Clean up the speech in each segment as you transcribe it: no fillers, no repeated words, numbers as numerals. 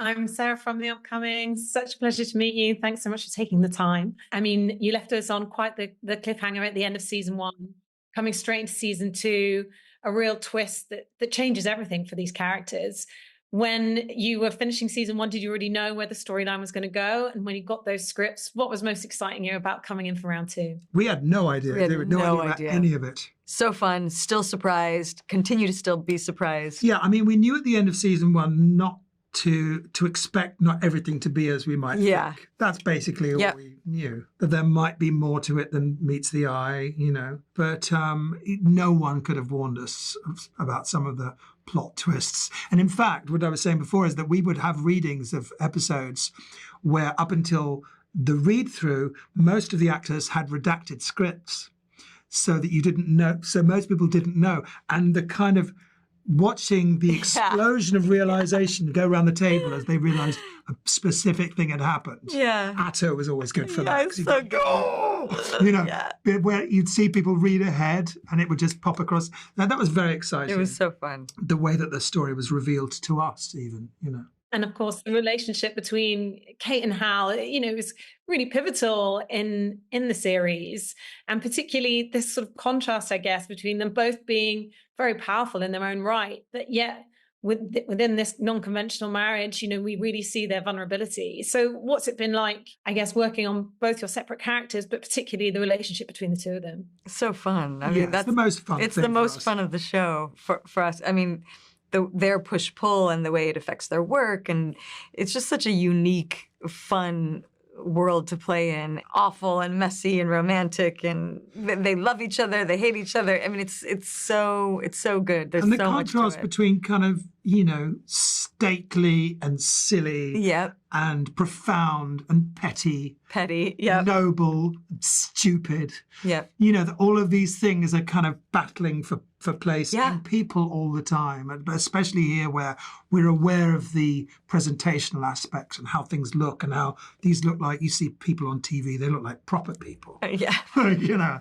I'm Sarah from The Upcoming. Such a pleasure to meet you. Thanks so much for taking the time. I mean, you left us on quite the cliffhanger at the end of season 1, coming straight into season 2, a real twist that changes everything for these characters. When you were finishing season 1, did you already know where the storyline was going to go? And when you got those scripts, what was most exciting you about coming in for round 2? We had no idea. We had There were no idea about any of it. So fun, still surprised, continue to still be surprised. Yeah, I mean, we knew at the end of season 1 not to expect not everything to be as we might think. That's basically all we knew, that there might be more to it than meets the eye, you know. But no one could have warned us about some of the plot twists. And in fact, what I was saying before is that we would have readings of episodes where up until the read-through, most of the actors had redacted scripts so that you didn't know. So most people didn't know. And the kind of watching the explosion of realization go around the table as they realized a specific thing had happened. Yeah. Atto was always good for that. It's so good. Oh! You know, where you'd see people read ahead and it would just pop across. Now, that was very exciting. It was so fun. The way that the story was revealed to us, even, you know. And of course, the relationship between Kate and Hal, you know, is really pivotal in the series. And particularly this sort of contrast, I guess, between them both being very powerful in their own right, but yet within this non-conventional marriage, you know, we really see their vulnerability. So what's it been like, I guess, working on both your separate characters, but particularly the relationship between the two of them? So fun. I mean, that's the most fun. It's the most fun of the show for us. I mean, their push-pull and the way it affects their work. And it's just such a unique, fun world to play in. Awful and messy and romantic, and they love each other, they hate each other. I mean, it's so good. There's so much to it. And the contrast between kind of, you know, stately and silly and profound and petty, noble, stupid. You know, all of these things are kind of battling for place in people all the time, but especially here where we're aware of the presentational aspects and how things look and how these look like, you see people on TV, they look like proper people. You know.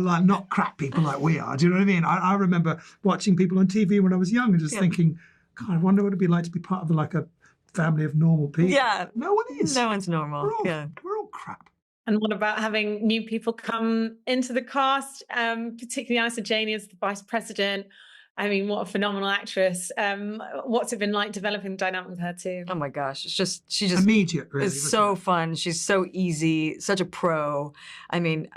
Like not crap people like we are. Do you know what I mean? I remember watching people on TV when I was young and just thinking, God, I wonder what it'd be like to be part of like a family of normal people. No one is. No one's normal. We're all crap. And what about having new people come into the cast, particularly Analeigh Janney as the vice president? I mean, what a phenomenal actress. What's it been like developing the dynamic with her too? Oh my gosh, she just immediate, really. It's so fun. She's so easy, such a pro. I mean,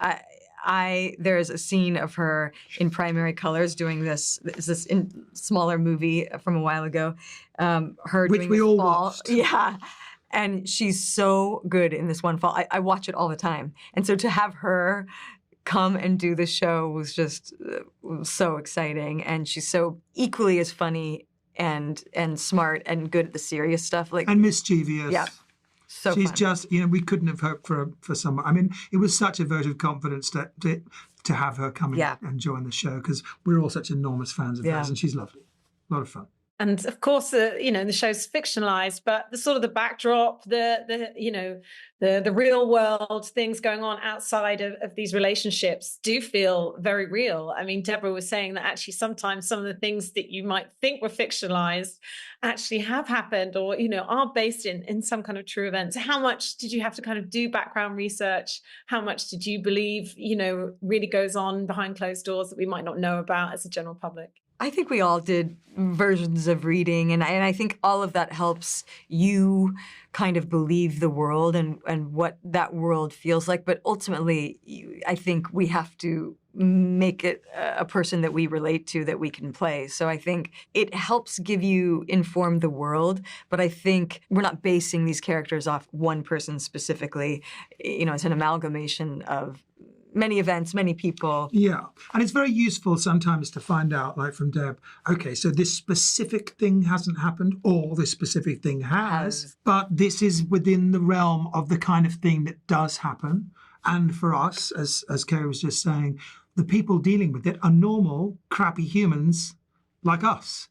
there's a scene of her in primary colors doing this smaller movie from a while ago. Which doing we all fall. watched. Yeah. And she's so good in this one fall. I watch it all the time. And so to have her come and do the show was just so exciting. And she's so equally as funny and smart and good at the serious stuff. And mischievous. Yeah. So she's fun. Just, you know, we couldn't have hoped for someone. I mean, it was such a vote of confidence to have her come and join the show, because we're all such enormous fans of hers, and she's lovely. A lot of fun. And of course, you know, the show's fictionalized, but the sort of the backdrop, the real world things going on outside of these relationships do feel very real. I mean, Deborah was saying that actually sometimes some of the things that you might think were fictionalized actually have happened, or, you know, are based in some kind of true events. How much did you have to kind of do background research? How much did you believe, you know, really goes on behind closed doors that we might not know about as a general public? I think we all did versions of reading, and I think all of that helps you kind of believe the world and what that world feels like. But ultimately, I think we have to make it a person that we relate to, that we can play. So I think it helps inform the world, but I think we're not basing these characters off one person specifically. You know, it's an amalgamation of many events, many people. Yeah. And it's very useful sometimes to find out, like from Deb, okay, so this specific thing hasn't happened, or this specific thing has, but this is within the realm of the kind of thing that does happen. And for us, as Keri was just saying, the people dealing with it are normal, crappy humans like us.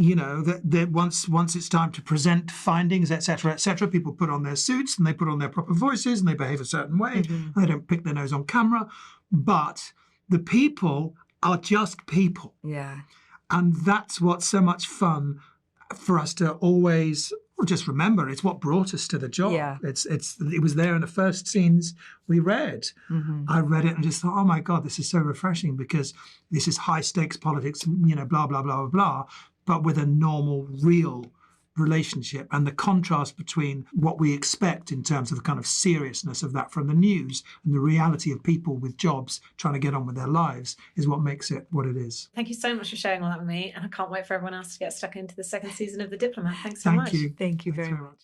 You know, that once it's time to present findings, et cetera, people put on their suits and they put on their proper voices and they behave a certain way. And they don't pick their nose on camera. But the people are just people. Yeah. And that's what's so much fun for us to always Well, just remember, it's what brought us to the job. Yeah. It was there in the first scenes we read. I read it and just thought, oh my God, this is so refreshing, because this is high stakes politics, you know, blah, blah, blah, blah, blah, but with a normal, real relationship. And the contrast between what we expect in terms of the kind of seriousness of that from the news and the reality of people with jobs trying to get on with their lives is what makes it what it is. Thank you so much for sharing all that with me. And I can't wait for everyone else to get stuck into the second season of The Diplomat. Thanks so much. Thank you. Thank you very much.